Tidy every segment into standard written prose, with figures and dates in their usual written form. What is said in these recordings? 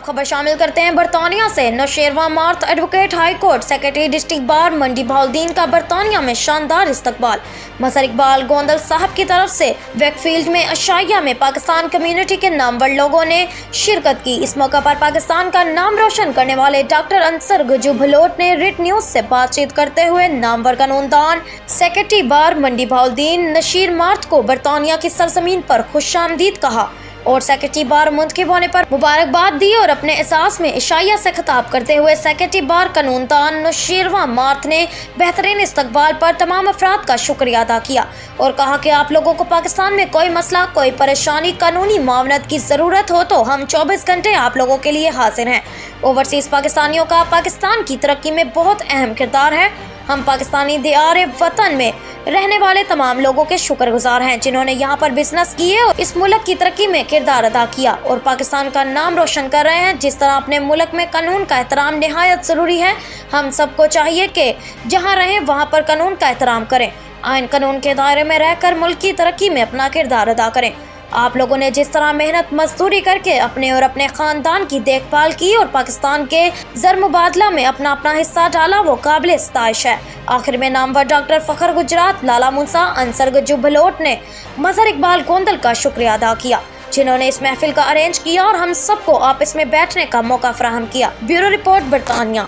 खबर शामिल करते हैं बरतानिया से। नौशेरवां मार्थ advocate high court secretary district bar Mandi Bahauddin का बरतानिया में शानदार इस्तकबाल। मजहर इकबाल गोंदल साहब की तरफ से वेकफील्ड में अशाया में पाकिस्तान कम्युनिटी के नामवर लोगों ने शिरकत की। इस मौका पर पाकिस्तान का नाम रोशन करने वाले डॉक्टर अंसर गजू भलोट ने रिट न्यूज से बातचीत करते हुए नामवर कानूनदान सेक्रेटरी बार मंडी बहाउद्दीन नशीर मार्थ को बरतानिया की सरजमीन पर खुशामदीद कहा और सेक्रेटरी बार मुंतखब होने पर मुबारकबाद दी और अपने एहसास में इशाया से खिताब करते हुए सेक्रेटरी बार कानूनदान नौशेरवां मार्थ ने बेहतरीन इस्तकबाल पर तमाम अफराद का शुक्रिया अदा किया और कहा कि आप लोगों को पाकिस्तान में कोई मसला, कोई परेशानी, कानूनी मावनत की ज़रूरत हो तो हम 24 घंटे आप लोगों के लिए हाजिर हैं। ओवरसीज़ पाकिस्तानियों का पाकिस्तान की तरक्की में बहुत अहम किरदार है। हम पाकिस्तानी दियारे वतन में रहने वाले तमाम लोगों के शुक्रगुजार हैं जिन्होंने यहाँ पर बिजनेस किए और इस मुल्क की तरक्की में किरदार अदा किया और पाकिस्तान का नाम रोशन कर रहे हैं। जिस तरह अपने मुल्क में कानून का एहतराम निहायत ज़रूरी है, हम सबको चाहिए कि जहाँ रहें वहाँ पर कानून का एहतराम करें, आइन कानून के दायरे में रहकर मुल्क की तरक्की में अपना किरदार अदा करें। आप लोगों ने जिस तरह मेहनत मजदूरी करके अपने और अपने खानदान की देखभाल की और पाकिस्तान के ज़र मुबादला में अपना अपना हिस्सा डाला, वो काबिल सताइश है। आखिर में नामवर डॉक्टर फ़खर गुजरात, लाला मूसा, अंसर गजू भलोट ने मजहर इकबाल गोंदल का शुक्रिया अदा किया जिन्होंने इस महफिल का अरेंज किया और हम सबको आपस में बैठने का मौका फराहम किया। ब्यूरो रिपोर्ट बरतानिया।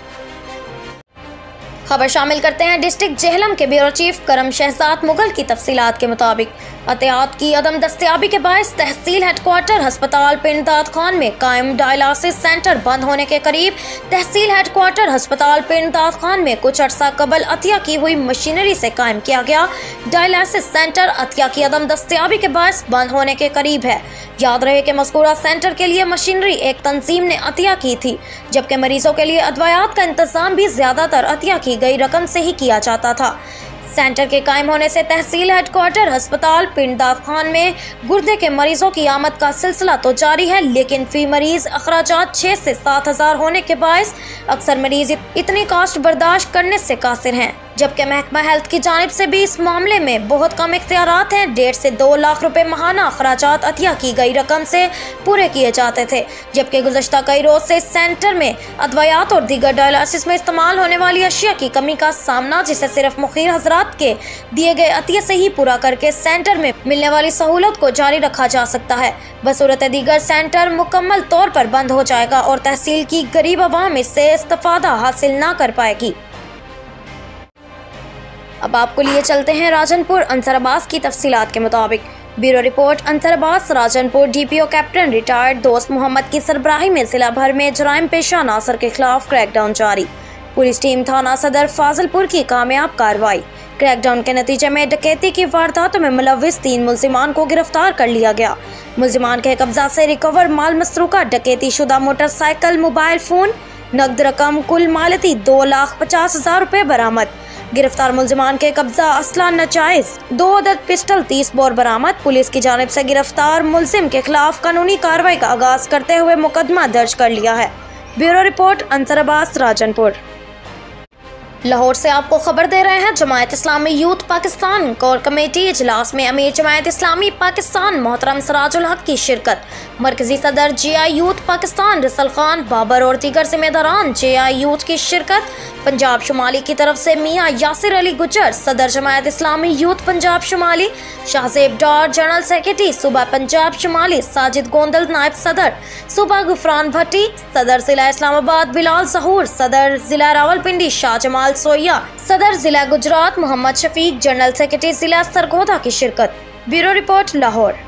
खबर शामिल करते हैं डिस्ट्रिक्ट जेहलम के ब्यूरो चीफ करम शहजाद मुगल की तफसीलात के मुताबिक एहतियात की अदम दस्तियाबी के बायस तहसील हेडक्वार्टर अस्पताल पिंड दाद खान में कायम डायलिसिस सेंटर बंद होने के करीब तहसील हेडक्वार्टर अस्पताल पिंड दाद खान में कुछ अर्सा कबल अतिया की हुई मशीनरी से कायम किया गया डायलिसिस सेंटर अतिया की अदम दस्तियाबी के बायस बंद होने के करीब है। याद रहे कि मज़कूरा सेंटर के लिए मशीनरी एक तंजीम ने अतिया की थी, जबकि मरीजों के लिए अदवायात का इंतजाम भी ज्यादातर अतिया की गई रकम से ही किया जाता था। सेंटर के कायम होने से तहसील हेडक्वार्टर अस्पताल पिंड दाद खान में गुर्दे के मरीजों की आमद का सिलसिला तो जारी है, लेकिन फी मरीज अखराजात 6 से 7 हज़ार होने के बायस अक्सर मरीज इतनी कास्ट बर्दाश्त करने से कासिर हैं, जबकि महकमा हेल्थ की जानिब से भी इस मामले में बहुत कम इख्तियारात हैं। 1.5 से 2 लाख रुपए माहाना अखराजात अतिया की गई रकम से पूरे किए जाते थे, जबकि गुज़श्ता कई रोज से सेंटर में अदवायात और दीगर डायलिसिस में इस्तेमाल होने वाली अशिया की कमी का सामना, जिसे सिर्फ मुखीर हजरात के दिए गए अतिया से ही पूरा करके सेंटर में मिलने वाली सहूलत को जारी रखा जा सकता है। बसूरत दीगर सेंटर मुकम्मल तौर पर बंद हो जाएगा और तहसील की गरीब आवाम इससे इस्तेफादा हासिल न कर पाएगी। अब आपको लिए चलते हैं राजनपुर अंसर अब्बास की तफसीलात के मुताबिक। Bureau report Ansar Abbas Rajanpur DPO captain retired दोस्त मोहम्मद की सरबराही में जिला भर में जराइम पेशा अनासर के खिलाफ क्रैकडाउन जारी। पुलिस टीम थाना सदर फाजिलपुर की कामयाब कार्रवाई। क्रैकडाउन के नतीजे में डकैती की वारदातों में मुलव्विस 3 मुल्जिमान को गिरफ्तार कर लिया गया। मुल्जिमान के कब्जा से रिकवर माल मसरूका डकैती शुदा मोटरसाइकिल, मोबाइल फोन, नकद रकम कुल मालती 2,50,000 रुपए बरामद। गिरफ्तार मुल्जिमान के कब्जा असला नाजायज 2 अदद पिस्टल 30 बोर बरामद। पुलिस की जानिब से गिरफ्तार मुल्जिम के खिलाफ कानूनी कार्रवाई का आगाज करते हुए मुकदमा दर्ज कर लिया है। Bureau report Ansar Abbas Rajanpur. लाहौर से आपको खबर दे रहे हैं Jamaat Islami youth Pakistan core committee इजलास में अमीर जमायत इस्लामी पाकिस्तान मोहतरम सराजुल हक की शिरकत। मरकजी सदर JI यूथ पाकिस्तान रसल खान बाबर और दीगर जिम्मेदारान JI यूथ की शिरकत। पंजाब शुमाली की तरफ से मियाँ यासिर अली गुजर सदर जमायत इस्लामी यूथ पंजाब शुमाली, शाहजेब डार जनरल सेक्रेटरी सूबा पंजाब शुमाली, साजिद गोंदल नायब सदर सूबा गुफरान भट्टी, सदर जिला इस्लामाबाद बिलाल जहूर, सदर जिला रावलपिंडी शाह जमाल सोया, सदर जिला गुजरात मोहम्मद शफीक, जनरल सेक्रेटरी जिला सरगोधा की शिरकत। Bureau report Lahore.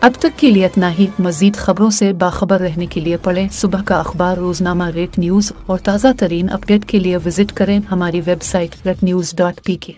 अब तक के लिए इतना ही। मजीद खबरों से बाखबर रहने के लिए पढ़ें सुबह का अखबार, रोजनामा रेट न्यूज़ और ताज़ा तरीन अपडेट के लिए विजिट करें हमारी वेबसाइट rednews.pk।